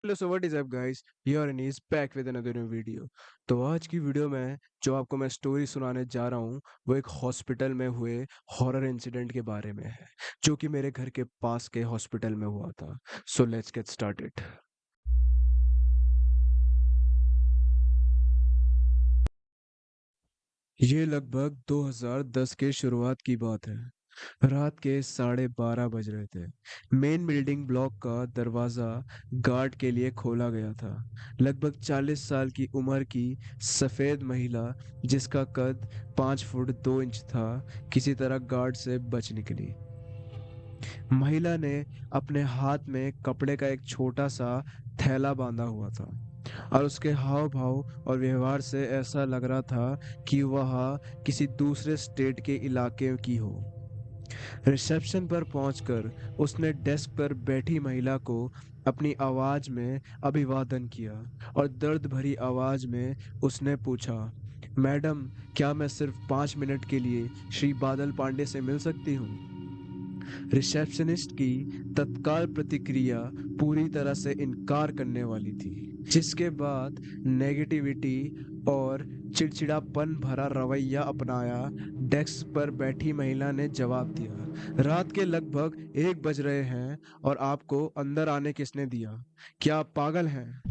Hello so what is up guys, here and is back with another new video. तो आज की video में जो आपको मैं स्टोरी सुनाने जा रहा हूँ वो एक हॉस्पिटल में हुए हॉरर इंसिडेंट के बारे में है, जो कि मेरे घर के पास के हॉस्पिटल में हुआ था। So let's get started. ये लगभग 2010 के शुरुआत की बात है। रात के 12:30 बज रहे थे। मेन बिल्डिंग ब्लॉक का दरवाजा गार्ड के लिए खोला गया था। लगभग 40 साल की उम्र की सफेद महिला, जिसका कद 5 फुट 2 इंच था, किसी तरह गार्ड से बच निकली। महिला ने अपने हाथ में कपड़े का एक छोटा सा थैला बांधा हुआ था, और उसके हाव भाव और व्यवहार से ऐसा लग रहा था कि वह किसी दूसरे स्टेट के इलाके की हो। रिसेप्शन पर पहुंचकर उसने डेस्क पर बैठी महिला को अपनी आवाज में अभिवादन किया, और दर्द भरी आवाज में उसने पूछा, मैडम, क्या मैं सिर्फ 5 मिनट के लिए श्री बादल पांडे से मिल सकती हूँ? रिसेप्शनिस्ट की तत्काल प्रतिक्रिया पूरी तरह से इनकार करने वाली थी, जिसके बाद नेगेटिविटी और चिड़चिड़ापन भरा रवैया अपनाया। डेस्क पर बैठी महिला ने जवाब दिया, रात के लगभग 1 बज रहे हैं और आपको अंदर आने किसने दिया? क्या आप पागल हैं?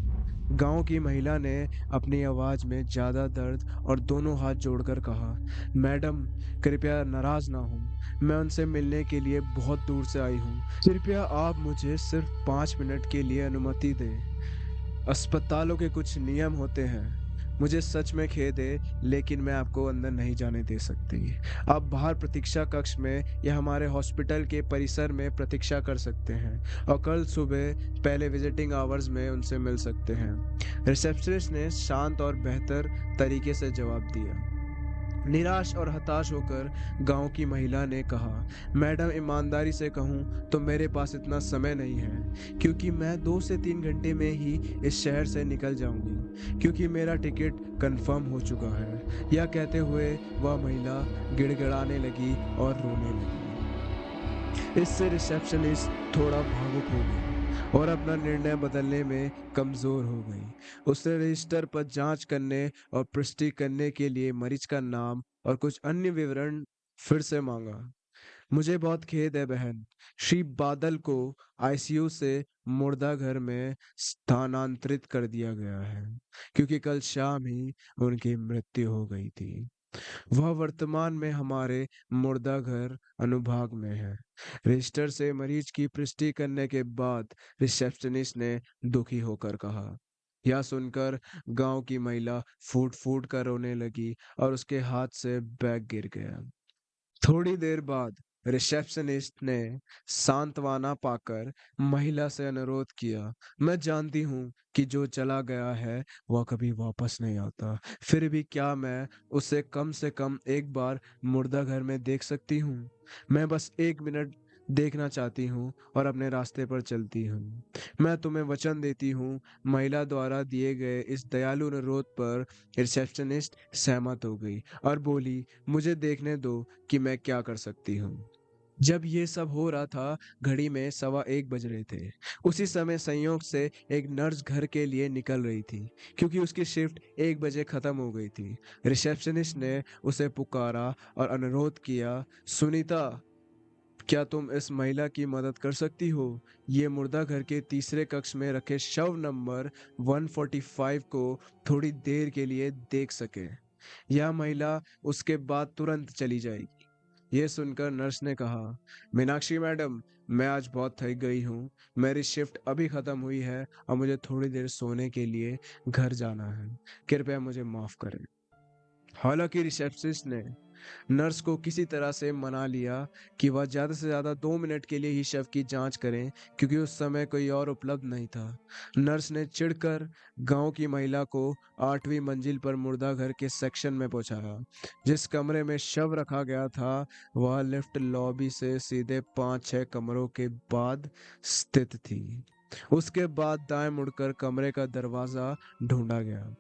गांव की महिला ने अपनी आवाज में ज्यादा दर्द और दोनों हाथ जोड़कर कहा, मैडम, कृपया नाराज ना हो। मैं उनसे मिलने के लिए बहुत दूर से आई हूँ। कृपया आप मुझे सिर्फ 5 मिनट के लिए अनुमति दें। अस्पतालों के कुछ नियम होते हैं। मुझे सच में खेद है, लेकिन मैं आपको अंदर नहीं जाने दे सकती। आप बाहर प्रतीक्षा कक्ष में या हमारे हॉस्पिटल के परिसर में प्रतीक्षा कर सकते हैं, और कल सुबह पहले विजिटिंग आवर्स में उनसे मिल सकते हैं। रिसेप्शनिस्ट ने शांत और बेहतर तरीके से जवाब दिया। निराश और हताश होकर गांव की महिला ने कहा, मैडम, ईमानदारी से कहूँ तो मेरे पास इतना समय नहीं है, क्योंकि मैं 2 से 3 घंटे में ही इस शहर से निकल जाऊंगी, क्योंकि मेरा टिकट कंफर्म हो चुका है। यह कहते हुए वह महिला गिड़गिड़ाने लगी और रोने लगी। इससे रिसेप्शनिस्ट थोड़ा भावुक हो गई और अपना निर्णय बदलने में कमजोर हो गई। उसने रजिस्टर पर जांच करने और पुष्टि करने के लिए मरीज का नाम और कुछ अन्य विवरण फिर से मांगा। मुझे बहुत खेद है बहन, श्री बादल को आईसीयू से मुर्दा घर में स्थानांतरित कर दिया गया है, क्योंकि कल शाम ही उनकी मृत्यु हो गई थी। वह वर्तमान में हमारे मुर्दा घर अनुभाग में है। रजिस्टर से मरीज की पुष्टि करने के बाद रिसेप्शनिस्ट ने दुखी होकर कहा। यह सुनकर गांव की महिला फूट फूट कर रोने लगी और उसके हाथ से बैग गिर गया। थोड़ी देर बाद रिसेप्शनिस्ट ने सांत्वना पाकर महिला से अनुरोध किया, मैं जानती हूँ कि जो चला गया है वह कभी वापस नहीं आता, फिर भी क्या मैं उसे कम से कम एक बार मुर्दा घर में देख सकती हूँ? मैं बस 1 मिनट देखना चाहती हूँ और अपने रास्ते पर चलती हूँ। मैं तुम्हें वचन देती हूँ। महिला द्वारा दिए गए इस दयालु अनुरोध पर रिसेप्शनिस्ट सहमत हो गई और बोली, मुझे देखने दो कि मैं क्या कर सकती हूँ। जब ये सब हो रहा था, घड़ी में 1:15 बज रहे थे। उसी समय संयोग से एक नर्स घर के लिए निकल रही थी, क्योंकि उसकी शिफ्ट 1 बजे खत्म हो गई थी। रिसेप्शनिस्ट ने उसे पुकारा और अनुरोध किया, सुनीता, क्या तुम इस महिला की मदद कर सकती हो? ये मुर्दा घर के तीसरे कक्ष में रखे शव नंबर 145 को थोड़ी देर के लिए देख सके। यह महिला उसके बाद तुरंत चली जाएगी। यह सुनकर नर्स ने कहा, मीनाक्षी मैडम, मैं आज बहुत थक गई हूँ। मेरी शिफ्ट अभी खत्म हुई है और मुझे थोड़ी देर सोने के लिए घर जाना है। कृपया मुझे माफ करें। हालांकि रिसेप्शनिस्ट ने नर्स को किसी तरह से मना लिया कि वह ज्यादा से ज्यादा 2 मिनट के लिए ही शव की जांच करें, क्योंकि उस समय कोई और उपलब्ध नहीं था। नर्स ने चिढ़कर गांव की महिला को 8वीं मंजिल पर मुर्दा घर के सेक्शन में पहुंचाया। जिस कमरे में शव रखा गया था वह लिफ्ट लॉबी से सीधे 5-6 कमरों के बाद स्थित थी। उसके बाद दाएं मुड़कर कमरे का दरवाजा ढूंढा गया।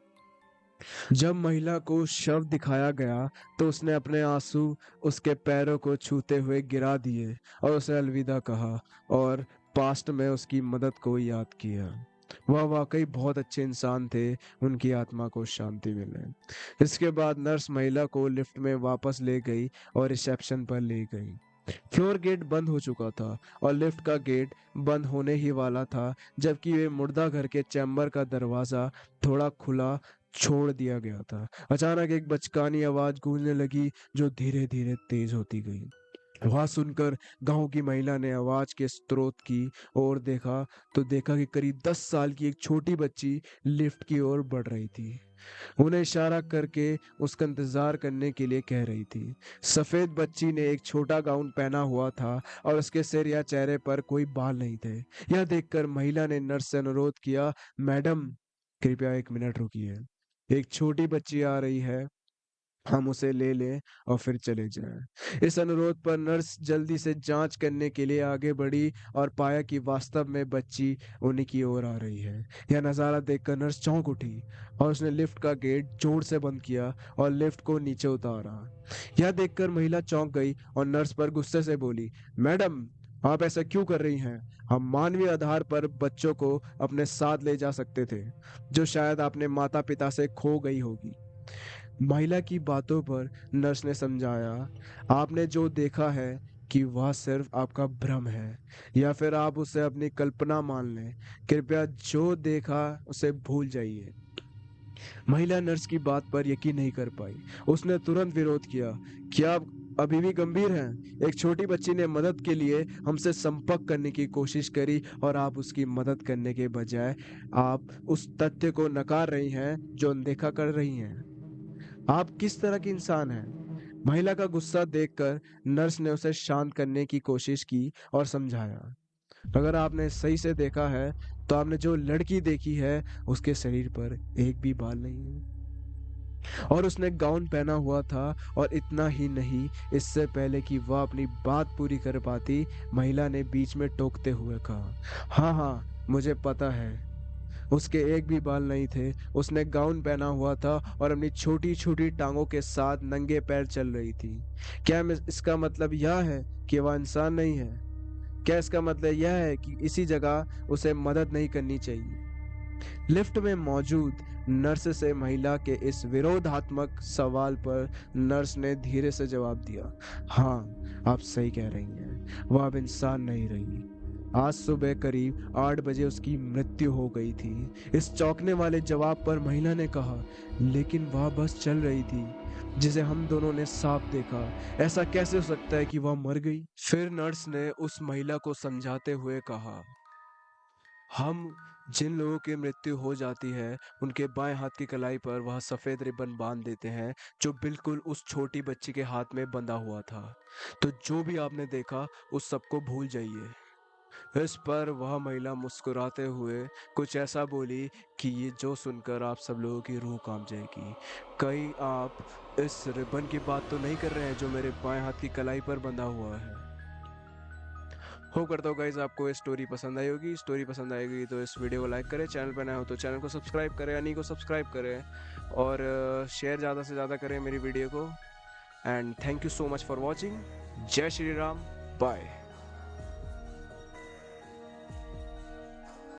जब महिला को शव दिखाया गया तो उसने अपने आंसू उसके पैरों को छूते हुए गिरा दिए और उसे अलविदा कहा और पास्ट में उसकी मदद को याद किया। वह वाकई बहुत अच्छे इंसान थे, उनकी आत्मा को शांति मिले। इसके बाद नर्स महिला को लिफ्ट में वापस ले गई और रिसेप्शन पर ले गई। फ्लोर गेट बंद हो चुका था और लिफ्ट का गेट बंद होने ही वाला था, जबकि वे मुर्दा घर के चैम्बर का दरवाजा थोड़ा खुला छोड़ दिया गया था। अचानक एक बचकानी आवाज गूंजने लगी जो धीरे धीरे तेज होती गई। वह सुनकर गांव की महिला ने आवाज के स्रोत की ओर देखा तो देखा कि करीब 10 साल की एक छोटी बच्ची लिफ्ट की ओर बढ़ रही थी। उन्हें इशारा करके उसका इंतजार करने के लिए कह रही थी। सफेद बच्ची ने एक छोटा गाउन पहना हुआ था और उसके सिर या चेहरे पर कोई बाल नहीं थे। यह देखकर महिला ने नर्स से अनुरोध किया, मैडम कृपया 1 मिनट रुकिए, एक छोटी बच्ची आ रही है, हम उसे ले लें और फिर चले जाएं। इस अनुरोध पर नर्स जल्दी से जांच करने के लिए आगे बढ़ी और पाया कि वास्तव में बच्ची उन्हीं की ओर आ रही है। यह नज़ारा देखकर नर्स चौंक उठी और उसने लिफ्ट का गेट जोर से बंद किया और लिफ्ट को नीचे उतारा। यह देखकर महिला चौंक गई और नर्स पर गुस्से से बोली, मैडम आप ऐसा क्यों कर रही हैं? हम मानवीय आधार पर बच्चों को अपने साथ ले जा सकते थे, जो शायद अपने माता पिता से खो गई होगी। महिला की बातों पर नर्स ने समझाया, आपने जो देखा है कि वह सिर्फ आपका भ्रम है या फिर आप उसे अपनी कल्पना मान लें। कृपया जो देखा उसे भूल जाइए। महिला नर्स की बात पर यकीन नहीं कर पाई। उसने तुरंत विरोध किया, क्या आप अभी भी गंभीर हैं? एक छोटी बच्ची ने मदद के लिए हमसे संपर्क करने की कोशिश करी और आप उसकी मदद करने के बजाय आप उस तथ्य को नकार रही हैं जो अनदेखा कर रही हैं। आप किस तरह की इंसान हैं? महिला का गुस्सा देखकर नर्स ने उसे शांत करने की कोशिश की और समझाया, अगर आपने सही से देखा है तो आपने जो लड़की देखी है उसके शरीर पर एक भी बाल नहीं है और उसने गाउन पहना हुआ था। और इतना ही नहीं, इससे पहले कि वह अपनी बात पूरी कर पाती, महिला ने बीच में टोकते हुए कहा, हाँ हाँ मुझे पता है, उसके एक भी बाल नहीं थे, उसने गाउन पहना हुआ था और अपनी छोटी छोटी टांगों के साथ नंगे पैर चल रही थी। क्या इसका मतलब यह है कि वह इंसान नहीं है? क्या इसका मतलब यह है कि इसी जगह उसे मदद नहीं करनी चाहिए? लिफ्ट में मौजूद नर्स से महिला के इस विरोधात्मक सवाल पर नर्स ने धीरे से जवाब दिया, हाँ आप सही कह रही हैं, वह अब इंसान नहीं रही। आज सुबह करीब 8 बजे उसकी मृत्यु हो गई थी। इस चौंकने वाले जवाब पर महिला ने कहा, लेकिन वह बस चल रही थी जिसे हम दोनों ने साफ देखा, ऐसा कैसे हो सकता है कि वह मर गई? फिर नर्स ने उस महिला को समझाते हुए कहा, हम जिन लोगों की मृत्यु हो जाती है उनके बाएं हाथ की कलाई पर वह सफेद रिबन बांध देते हैं जो बिल्कुल उस छोटी बच्ची के हाथ में बंधा हुआ था। तो जो भी आपने देखा उस सबको भूल जाइए। इस पर वह महिला मुस्कुराते हुए कुछ ऐसा बोली कि ये जो सुनकर आप सब लोगों की रूह कांप जाएगी। कहीं आप इस रिबन की बात तो नहीं कर रहे हैं जो मेरे बाएं हाथ की कलाई पर बंधा हुआ है? होप करता हूँ गाइज आपको ये स्टोरी पसंद आई होगी। स्टोरी पसंद आएगी तो इस वीडियो को लाइक करें, चैनल पर नए हो तो चैनल को सब्सक्राइब करें, यानी को सब्सक्राइब करें और शेयर ज़्यादा से ज़्यादा करें मेरी वीडियो को। And thank you so much for watching. जय श्री राम, बाय।